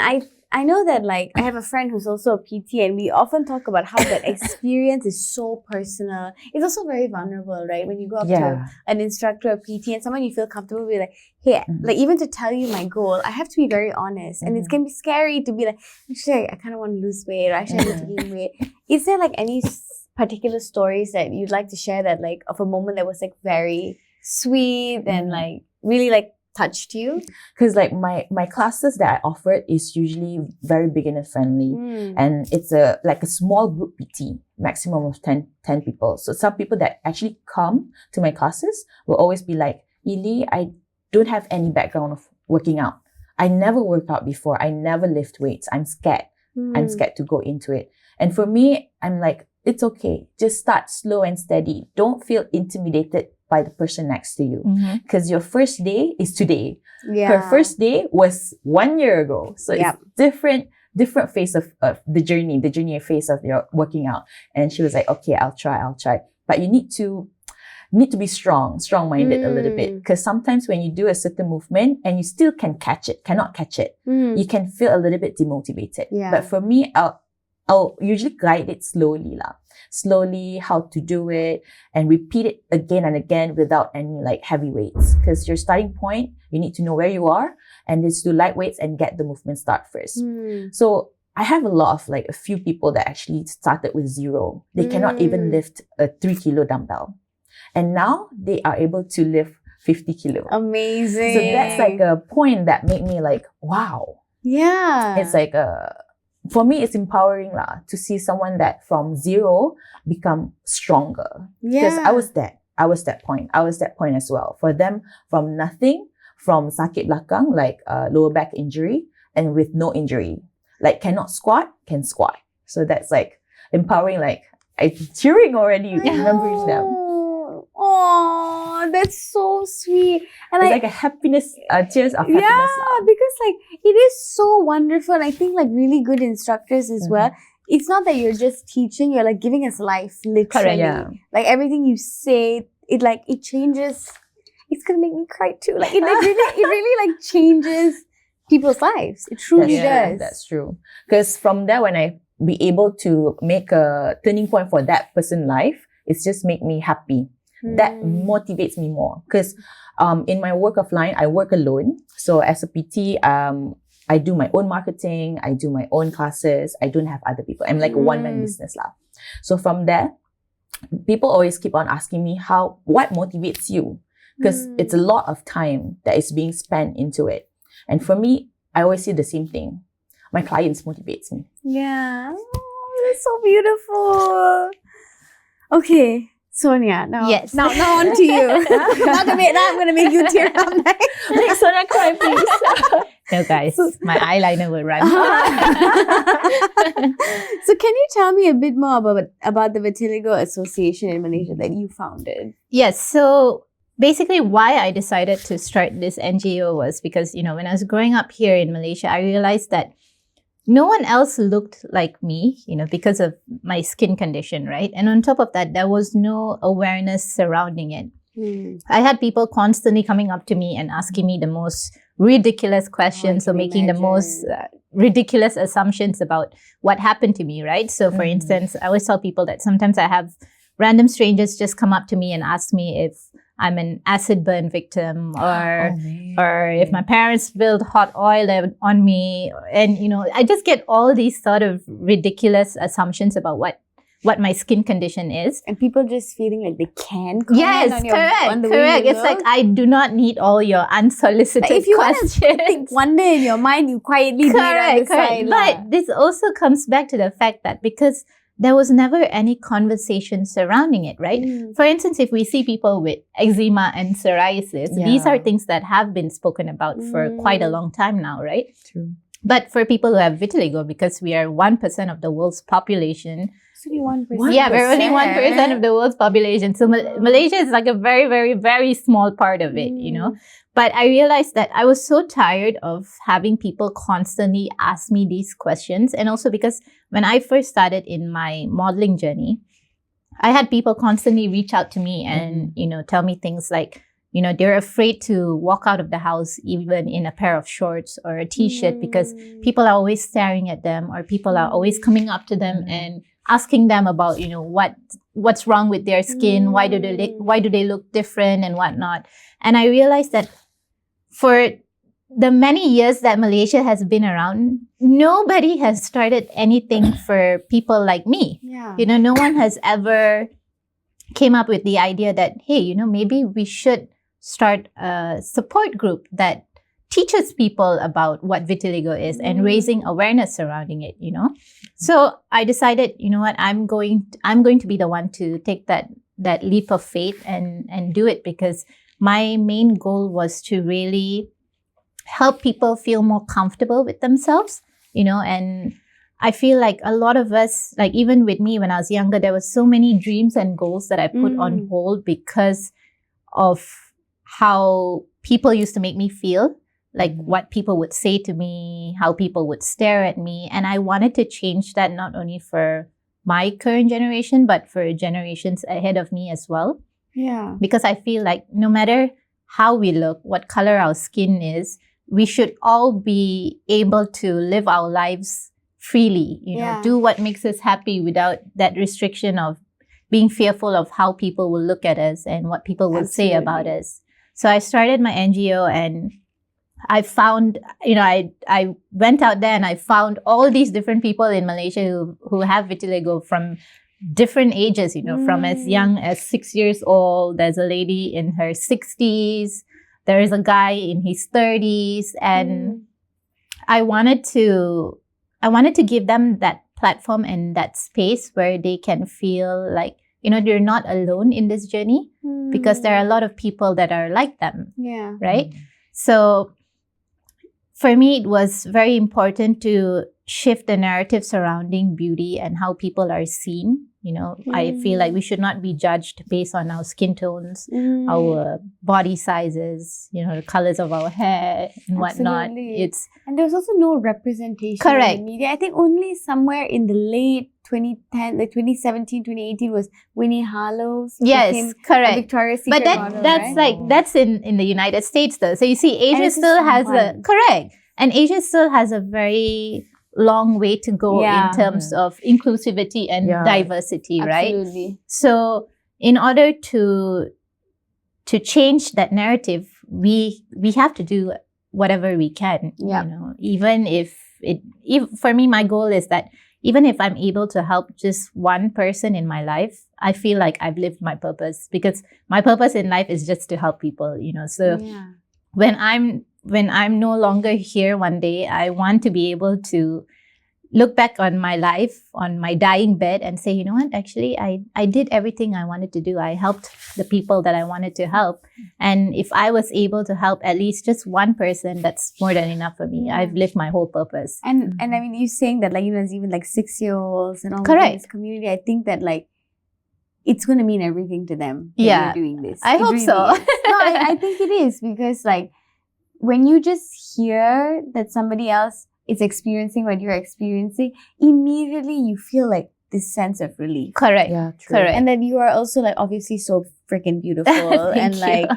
I know that like I have a friend who's also a PT, and we often talk about how that experience is so personal. It's also very vulnerable, right? When you go up to an instructor, a PT, and someone you feel comfortable with, like, hey, like even to tell you my goal, I have to be very honest. And it can be scary to be like, actually, I kind of want to lose weight, or actually I need to gain weight. Is there like any particular stories that you'd like to share that like of a moment that was like very sweet and like really like touched you? Because like my classes that I offered is usually very beginner friendly, and it's a small group PT, maximum of 10 people. So some people that actually come to my classes will always be like, Ili, I don't have any background of working out. I never worked out before. I never lift weights. I'm scared. I'm scared to go into it. And for me, I'm like, it's okay. Just start slow and steady. Don't feel intimidated by the person next to you. Because your first day is today. Yeah. Her first day was 1 year ago. So it's different phase of the journey phase of your working out. And she was like, okay, I'll try. But you need to be strong-minded a little bit. Because sometimes when you do a certain movement and you still cannot catch it, you can feel a little bit demotivated. Yeah. But for me, I'll usually guide it slowly, how to do it, and repeat it again and again without any like heavy weights. Because your starting point, you need to know where you are and just do light weights and get the movement start first. So I have a few people that actually started with 0. They cannot even lift a 3 kilo dumbbell. And now they are able to lift 50 kilo. Amazing. So that's like a point that made me like, wow. Yeah. It's like for me, it's empowering to see someone that from 0 become stronger. Because I was that point as well. For them, from nothing, from sakit belakang, like lower back injury, and with no injury. Like cannot squat, can squat. So that's like empowering, like I'm cheering already, remembering them. Oh, that's so sweet. And it's like a happiness, tears of happiness. Yeah, because like it is so wonderful. And I think like really good instructors as well. It's not that you're just teaching, you're like giving us life, literally. Correct, yeah. Like everything you say, it changes. It's gonna make me cry too. Like it really like changes people's lives. It truly does. That's true. Because from there, when I be able to make a turning point for that person's life, it's just make me happy. That motivates me more. Because in my work offline, I work alone. So as a PT, I do my own marketing. I do my own classes. I don't have other people. I'm like a one-man business lah. So from there, people always keep on asking me what motivates you? Because it's a lot of time that is being spent into it. And for me, I always say the same thing. My clients motivates me. Yeah. Oh, that's so beautiful. Okay, Sonya. Now on to you. I'm gonna make you tear up. Make Sonya cry, please. No, guys, my eyeliner will run. So can you tell me a bit more about the Vitiligo Association in Malaysia that you founded? Yes, so basically why I decided to start this NGO was because, when I was growing up here in Malaysia, I realized that no one else looked like me, because of my skin condition, right? And on top of that, there was no awareness surrounding it. I had people constantly coming up to me and asking me the most ridiculous questions or making the most ridiculous assumptions about what happened to me, right? So for instance, I always tell people that sometimes I have random strangers just come up to me and ask me if I'm an acid burn victim or if my parents spilled hot oil on me. And, I just get all these sort of ridiculous assumptions about what my skin condition is. And people just feeling like they can comment on the way you It's look. like, I do not need all your unsolicited questions. If you want to think one day in your mind, you quietly do it on the side. But this also comes back to the fact that because there was never any conversation surrounding it, right? For instance, if we see people with eczema and psoriasis, these are things that have been spoken about for quite a long time now, right? True. But for people who have vitiligo, because we are 1% of the world's population. It's only 1%. Yeah, we're only 1% of the world's population. So Malaysia is like a very, very, very small part of it, But I realized that I was so tired of having people constantly ask me these questions. And also because when I first started in my modeling journey, I had people constantly reach out to me and, tell me things like, they're afraid to walk out of the house even in a pair of shorts or a t-shirt because people are always staring at them or people are always coming up to them and asking them about, what's wrong with their skin, why do they look different and whatnot. And I realized that for the many years that Malaysia has been around, nobody has started anything for people like me. Yeah. No one has ever came up with the idea that, hey, maybe we should start a support group that teaches people about what vitiligo is and raising awareness surrounding it, So I decided, what, I'm going to be the one to take that leap of faith and do it because my main goal was to really help people feel more comfortable with themselves, and I feel like a lot of us, like even with me when I was younger, there were so many dreams and goals that I put on hold because of how people used to make me feel, like what people would say to me, how people would stare at me. And I wanted to change that not only for my current generation, but for generations ahead of me as well. Yeah. Because I feel like no matter how we look, what color our skin is, we should all be able to live our lives freely, do what makes us happy without that restriction of being fearful of how people will look at us and what people will say about us. So I started my NGO and I found, I went out there and I found all these different people in Malaysia who have vitiligo from different ages, from as young as 6 years old. There's a lady in her 60s. There is a guy in his 30s. And I wanted to give them that platform and that space where they can feel like, they're not alone in this journey because there are a lot of people that are like them. Yeah. Right? So for me, it was very important to shift the narrative surrounding beauty and how people are seen. I feel like we should not be judged based on our skin tones, our body sizes, the colors of our hair and whatnot. And there's also no representation correct. in the media. I think only somewhere in the late 2010, like 2017, 2018 was Winnie Harlow's. Yes, correct. Victoria's Secret model, that's right? that's in the United States though. So you see, Asia still has and Asia still has a very long way to go in terms of inclusivity and diversity, right? Absolutely. So in order to change that narrative, we have to do whatever we can. Even if for me, my goal is that even if I'm able to help just one person in my life, I feel like I've lived my purpose, because my purpose in life is just to help people, So when I'm no longer here one day, I want to be able to look back on my life, on my dying bed, and say, you know what, actually, I did everything I wanted to do. I helped the people that I wanted to help. And if I was able to help at least just one person, that's more than enough for me. I've lived my whole purpose. And I mean, you saying that, like, there's even like 6-year-olds and all in this community. I think that, like, it's going to mean everything to them that you're doing this. I hope so. No, I think it is, because, like, when you just hear that somebody else is experiencing what you're experiencing, immediately you feel like this sense of relief. Correct. Yeah, true. Correct. And then you are also, like, obviously so freaking beautiful. And like,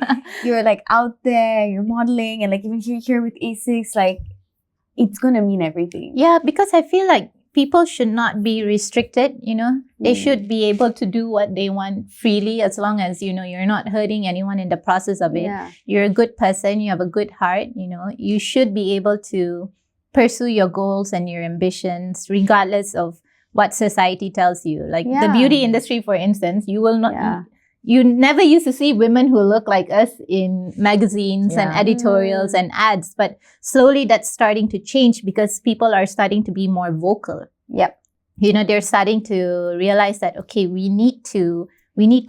you're like out there, you're modeling, and like even here with ASICS, like, it's gonna mean everything. Yeah, because I feel like people should not be restricted, They should be able to do what they want freely, as long as, you're not hurting anyone in the process of it. Yeah. You're a good person, you have a good heart, You should be able to pursue your goals and your ambitions, regardless of what society tells you. Like the beauty industry, for instance, you will not... You never used to see women who look like us in magazines and editorials and ads, but slowly that's starting to change because people are starting to be more vocal. Yep. They're starting to realize that, okay, we need to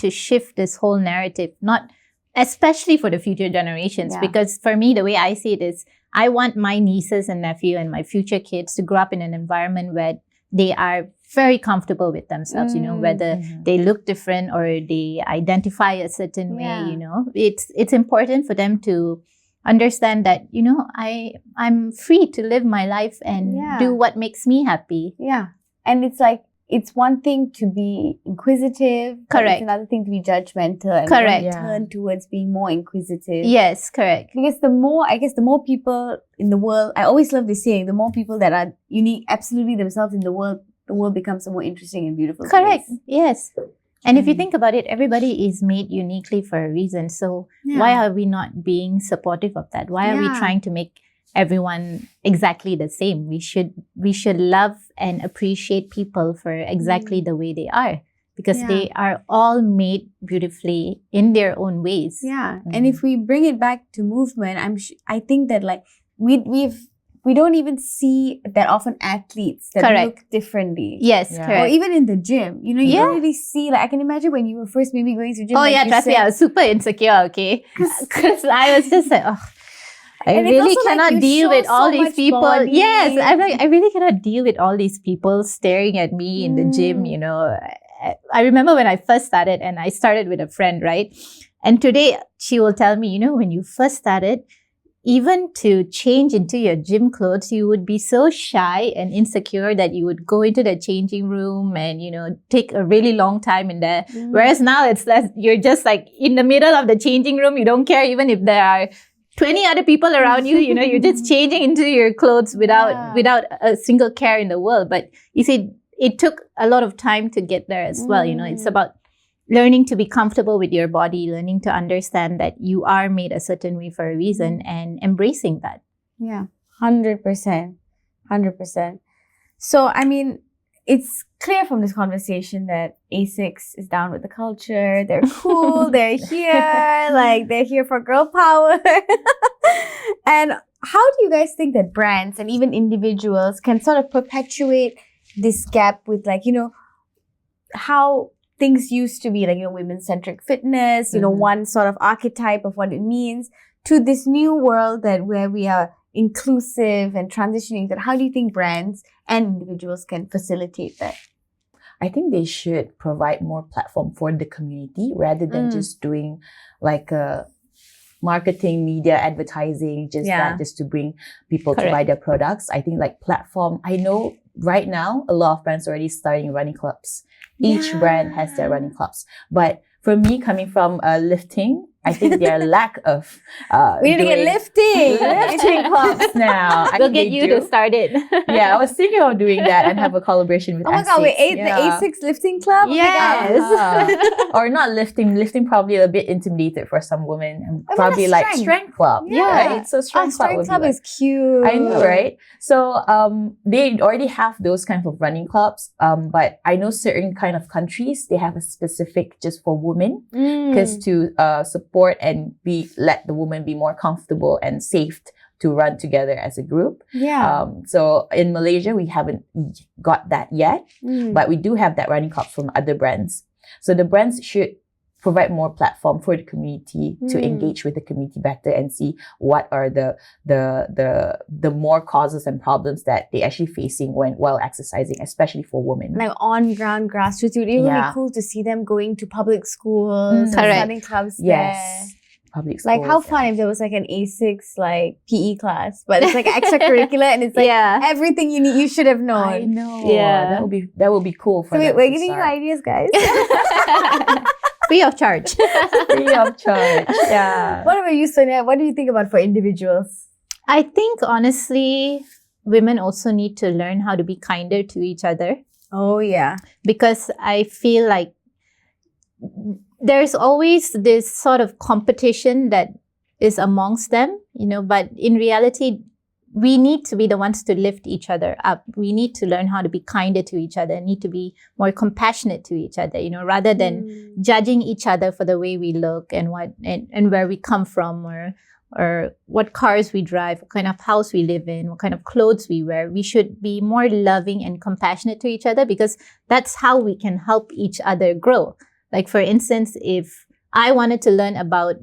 shift this whole narrative, not especially for the future generations, because for me, the way I see it is, I want my nieces and nephew and my future kids to grow up in an environment where they are very comfortable with themselves, whether they look different or they identify a certain way, It's important for them to understand that, I'm free to live my life and do what makes me happy. Yeah. And it's like, it's one thing to be inquisitive. Correct. It's another thing to be judgmental. And correct. Turn towards being more inquisitive. Yes, correct. Because the more people in the world, I always love this saying, the more people that are unique, absolutely themselves in the world becomes a more interesting and beautiful correct. place. Yes. And if you think about it, everybody is made uniquely for a reason. So why are we not being supportive of that? Why are we trying to make everyone exactly the same? We should love and appreciate people for exactly the way they are, because they are all made beautifully in their own ways. Yeah. And if we bring it back to movement, I think that, like, we don't even see that often athletes that look differently. Yes, correct. Or even in the gym, you don't really see, like, I can imagine when you were first maybe going to the gym. Oh, trust me, I was super insecure, okay? Because I was just like, I And it's really also like cannot you deal show with all so these much people. body. Yes, I'm like, I really cannot deal with all these people staring at me in the gym, you know. I remember when I first started, and I started with a friend, right? And today she will tell me, you know, when you first started, even to change into your gym clothes, you would be so shy and insecure that you would go into the changing room and, you know, take a really long time in there. Whereas now it's less, you're just like in the middle of the changing room. You don't care even if there are 20 other people around you, you know, you're just changing into your clothes without a single care in the world. But you see, it took a lot of time to get there as well. You know, it's about learning to be comfortable with your body, learning to understand that you are made a certain way for a reason, and embracing that. Yeah, 100%. 100%. So, I mean, it's clear from this conversation that ASICS is down with the culture. They're cool. They're here. Like, they're here for girl power. And how do you guys think that brands and even individuals can sort of perpetuate this gap with, like, you know, how things used to be, like, you know, women-centric fitness, you know, one sort of archetype of what it means, to this new world that where we are inclusive and transitioning, that how do you think brands and individuals can facilitate that? I think they should provide more platform for the community rather than just doing like a marketing, media, advertising, just to bring people to buy their products. I think like platform, I know right now a lot of brands are already starting running clubs. Each brand has their running clubs. But for me, coming from lifting, I think their lack of we need to get lifting clubs now. We'll get you to start it. Yeah, I was thinking of doing that and have a collaboration with Oh my ASICS. God, the ASICS lifting club? Yes. Or not lifting. Lifting probably a bit intimidated for some women. And probably like strength club. Yeah. Right? So strength club is cute. I know, right? So they already have those kinds of running clubs. But I know certain kind of countries, they have a specific just for women. Because to support and let the woman be more comfortable and safe to run together as a group. Yeah. So in Malaysia, we haven't got that yet, but we do have that running club from other brands. So the brands should provide more platform for the community to engage with the community better and see what are the more causes and problems that they actually facing while exercising, especially for women. Like on ground grassroots, it would be really cool to see them going to public schools and starting clubs there. Public schools. Like how fun if there was like an ASICS like PE class, but it's like extracurricular and it's like everything you should have known. I know. Yeah. That would be cool for them. We're giving you ideas, guys. Free of charge. Free of charge. Yeah. What about you, Sonia? What do you think about for individuals? I think honestly, women also need to learn how to be kinder to each other. Oh yeah. Because I feel like there's always this sort of competition that is amongst them, you know, but in reality, we need to be the ones to lift each other up. We need to learn how to be kinder to each other, need to be more compassionate to each other, you know, rather than judging each other for the way we look and what and where we come from or what cars we drive, what kind of house we live in, what kind of clothes we wear. We should be more loving and compassionate to each other because that's how we can help each other grow. Like, for instance, if I wanted to learn about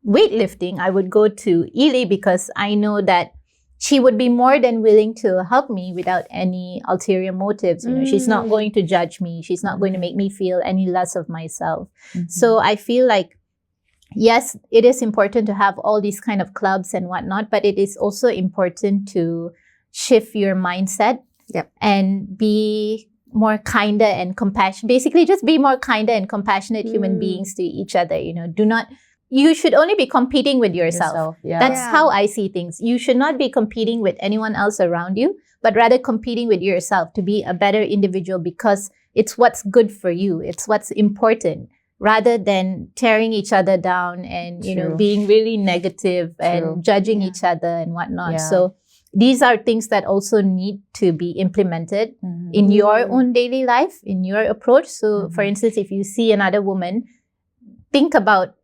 weightlifting, I would go to Ili because I know that she would be more than willing to help me without any ulterior motives. You know, she's not going to judge me. She's not going to make me feel any less of myself. So I feel like, yes, it is important to have all these kind of clubs and whatnot, but it is also important to shift your mindset and be more kinder and compassionate. Basically, just be more kinder and compassionate human beings to each other. You know, you should only be competing with yourself. That's how I see things. You should not be competing with anyone else around you, but rather competing with yourself to be a better individual because it's what's good for you. It's what's important, rather than tearing each other down and, you know, being really negative and judging each other and whatnot. So these are things that also need to be implemented in your own daily life, in your approach. So, for instance, if you see another woman, think about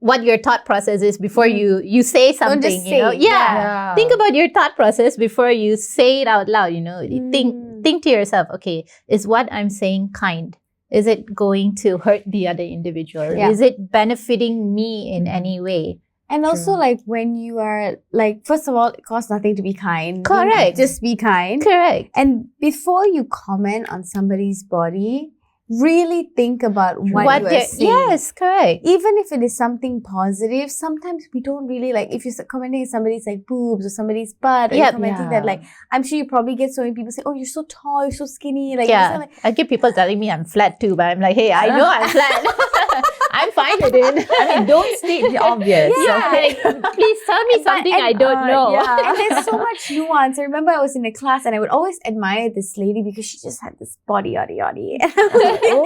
what your thought process is before you say something. Don't just say it. Think about your thought process before you say it out loud. You know, think to yourself, okay, is what I'm saying kind? Is it going to hurt the other individual? Is it benefiting me in any way? And also, True. like, when you are, like, first of all, it costs nothing to be kind. Correct. Just be kind. Correct. And before you comment on somebody's body, really think about what you are they're- saying. Yes, correct. Even if it is something positive, sometimes we don't really, like, if you're commenting on somebody's, like, boobs or somebody's butt, or you're Yep. commenting that, like, I'm sure you probably get so many people say, oh, you're so tall, you're so skinny. Like, Yeah. like, I get people telling me I'm flat too, but I'm like, hey, I know I'm flat. I'm fine with it. I mean, don't state the obvious. Yeah, Okay? like, please tell me something I don't know. yeah. and there's so much nuance. I remember I was in a class and I would always admire this lady because she just had this body, yaddy, yaddy. And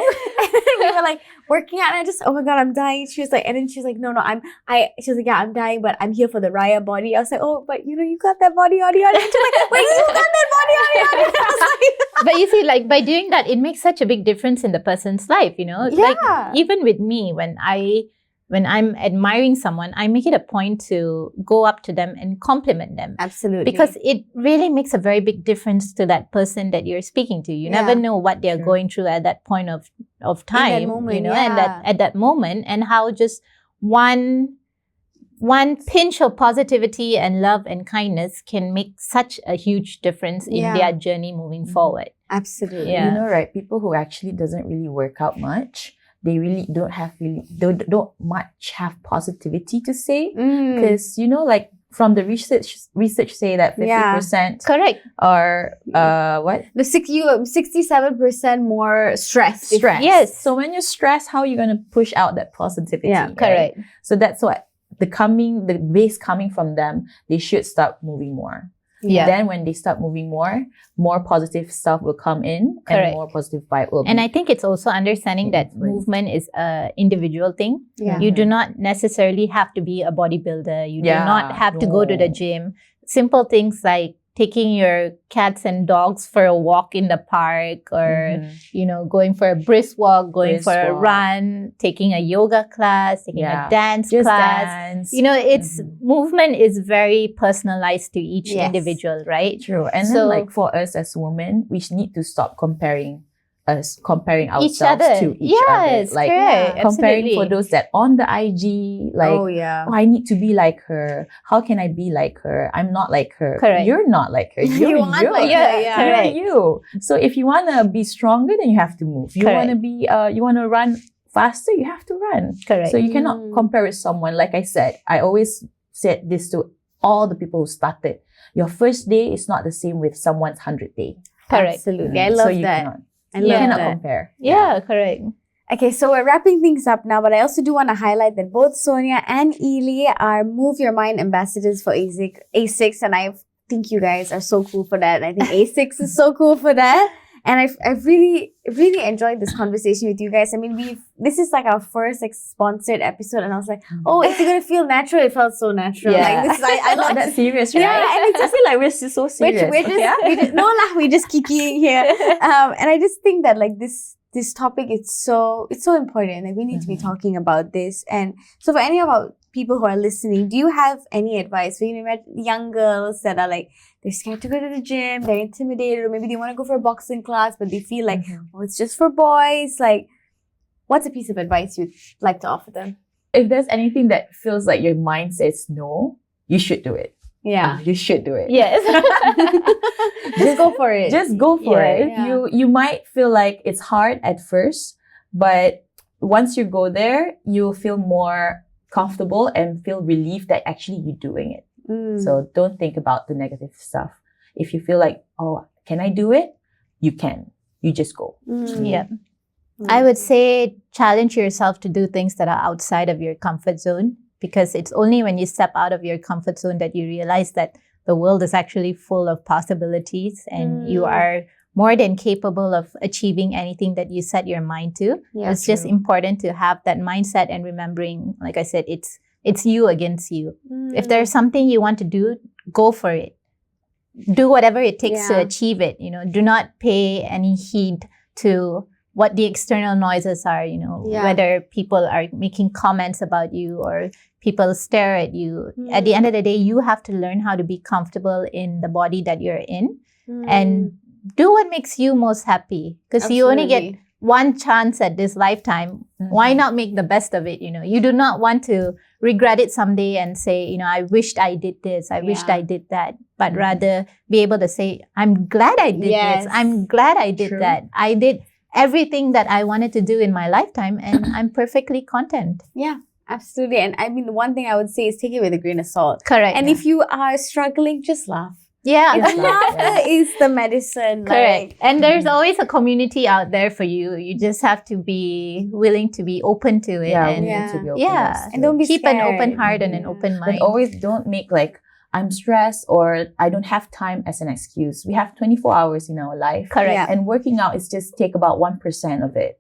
we were like working out and I just, oh my God, I'm dying. She was like, and then she's like, no, she was like, yeah, I'm dying, but I'm here for the Raya body. I was like, oh, but you know, you got that body, yaddy, yaddy. And she's like, wait, you got that body, yaddy, yaddy. And I was like, But you see, like, by doing that, it makes such a big difference in the person's life, you know? Yeah. Like, even with me, when I'm admiring someone, I make it a point to go up to them and compliment them. absolutely. Because it really makes a very big difference to that person that you're speaking to. You never Yeah. know what they're Sure. going through at that point of time, moment, you know, yeah. and at that moment, and how just one pinch of positivity and love and kindness can make such a huge difference in Yeah. their journey moving forward. Absolutely. Yeah. You know, right? People who actually doesn't really work out much, they really don't much have positivity to say. Mm. Because, you know, like from the research say that 50% Correct. are, what? The 67% more stressed. Stress. Yes. So when you're stressed, how are you going to push out that positivity? Yeah, right? Correct. So that's what the base coming from them, they should start moving more. Yeah. Then when they start moving more positive stuff will come in Correct. and more positive vibe will And be. I think it's also understanding that Influence. movement is a individual thing. Yeah. You do not necessarily have to be a bodybuilder. You do Yeah, not have to go to the no. gym. Simple things like taking your cats and dogs for a walk in the park, or Mhm. you know, going for a brisk walk, going Brisk for a walk. run, taking a yoga class, taking Yeah. a dance Just class. dance. You know, it's Mhm. movement is very personalized to each Yes. individual, right? True. And So- then like for us as women, we need to stop comparing ourselves Each other. to each Yes, other. Like correct. comparing Absolutely. for those that on the IG, like, oh, yeah. oh, I need to be like her. How can I be like her? I'm not like her. Correct. You're not like her. You're You aren't like Yeah, her, yeah. You're correct. you. So if you want to be stronger, then you have to move. You Correct. want to be, you want to run faster, you have to run. Correct. So you cannot Mm. compare with someone. Like I said, I always said this to all the people who started. Your first day is not the same with someone's 100th day. Correct. Absolutely. I So love you that. Cannot, I you love cannot that. compare. Yeah, correct. Okay, so we're wrapping things up now, but I also do want to highlight that both Sonya and Ely are Move Your Mind ambassadors for ASICS, and I think you guys are so cool for that. And I think ASICS is so cool for that. And I've really, really enjoyed this conversation with you guys. I mean, this is like our first like sponsored episode, and I was like, oh, is it gonna feel natural? It felt so natural. Yeah. Like this is I Not love that serious, right? Yeah, and it's I feel like we're so serious. we just no lah, we just kikiing here. And I just think that like this topic it's so important. Like we need to be talking about this. And so for any of our people who are listening, do you have any advice for young girls that are like they're scared to go to the gym, they're intimidated, or maybe they want to go for a boxing class, but they feel like oh, it's just for boys? Like, what's a piece of advice you'd like to offer them? If there's anything that feels like your mind says no, you should do it. Yeah, You should do it. Yes. just go for it. Just go for Yeah. it. Yeah. You might feel like it's hard at first, but once you go there, you'll feel more comfortable and feel relieved that actually you're doing it. Mm. So don't think about the negative stuff. If you feel like, oh, can I do it? You can. You just go. Mm. Yeah. I would say challenge yourself to do things that are outside of your comfort zone, because it's only when you step out of your comfort zone that you realize that the world is actually full of possibilities and you are more than capable of achieving anything that you set your mind to. Yeah, It's just true. important to have that mindset and remembering, like I said, it's you against you. If there's something you want to do, go for it. Do whatever it takes to Yeah. achieve it. You know, do not pay any heed to what the external noises are, you know, Yeah. whether people are making comments about you or people stare at you. At the end of the day, you have to learn how to be comfortable in the body that you're in and do what makes you most happy, because you only get one chance at this lifetime. Why not make the best of it? You know, you do not want to regret it someday and say, you know, I wished I did this, I wished I did that, but rather be able to say, I'm glad I did this, I'm glad I did that. I did everything that I wanted to do in my lifetime, and I'm perfectly content. Yeah, absolutely. And I mean, the one thing I would say is take it with a grain of salt. Correct. And if you are struggling, just laugh. Yeah. Laughter is the medicine. Correct. Like, And there's always a community out there for you. You just have to be willing to be open to it. Yeah, and we need to be open. yeah. And don't be keep scared. an open heart and an open mind. But always don't make like, I'm stressed or I don't have time as an excuse. We have 24 hours in our life. Correct. Yeah. And working out is just take about 1% of it.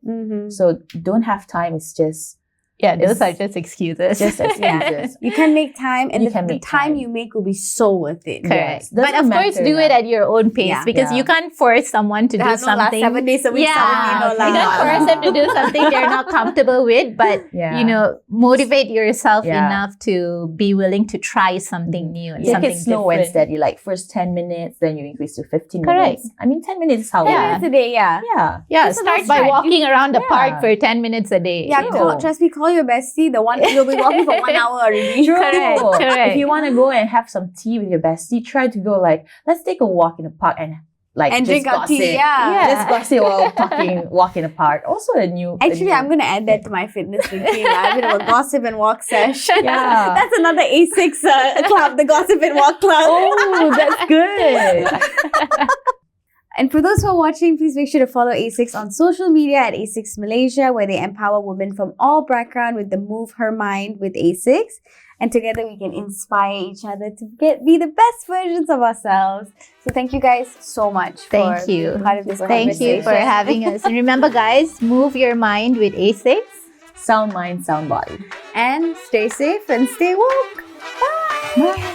So don't have time is just those are just excuses. just excuses. You can make time, and You the can time make time. you make will be so worth it. Correct. Yes. But Doesn't of course, matter do it now. at your own pace Yeah. because you can't force someone to do Have no last something. 7 days a week. Yeah, suddenly, you no can't lah. force them to do something they're not comfortable with, but Yeah. you know, motivate yourself Yeah. enough to be willing to try something new and Take something it slow and different. steady. Like first 10 minutes, then you increase to 15 Correct. minutes. I mean, 10 minutes is how 10 long. minutes a day, yeah. Yeah. Yeah, Just a start little by stretch. walking around the Yeah. park for 10 minutes a day. Yeah, you True. know. trust me, call your bestie. The one you'll be walking for 1 hour already. Correct, correct. If you want to go and have some tea with your bestie, try to go like, let's take a walk in the park and like And just drink our gossip. tea, yeah. Just gossip while walk in the park. Also a new. Actually, I'm going to add that to my fitness routine. I'm going to gossip and walk sesh. Yeah. That's another ASICS club, the Gossip and Walk Club. Oh, that's good. And for those who are watching, please make sure to follow ASICS on social media at ASICS Malaysia, where they empower women from all backgrounds with the Move Her Mind with ASICS. And together we can inspire each other to be the best versions of ourselves. So thank you guys so much Thank for you. being part of this Thank you for conversation. having us. And remember, guys, move your mind with ASICS. Sound mind, sound body. And stay safe and stay woke. Bye. Bye.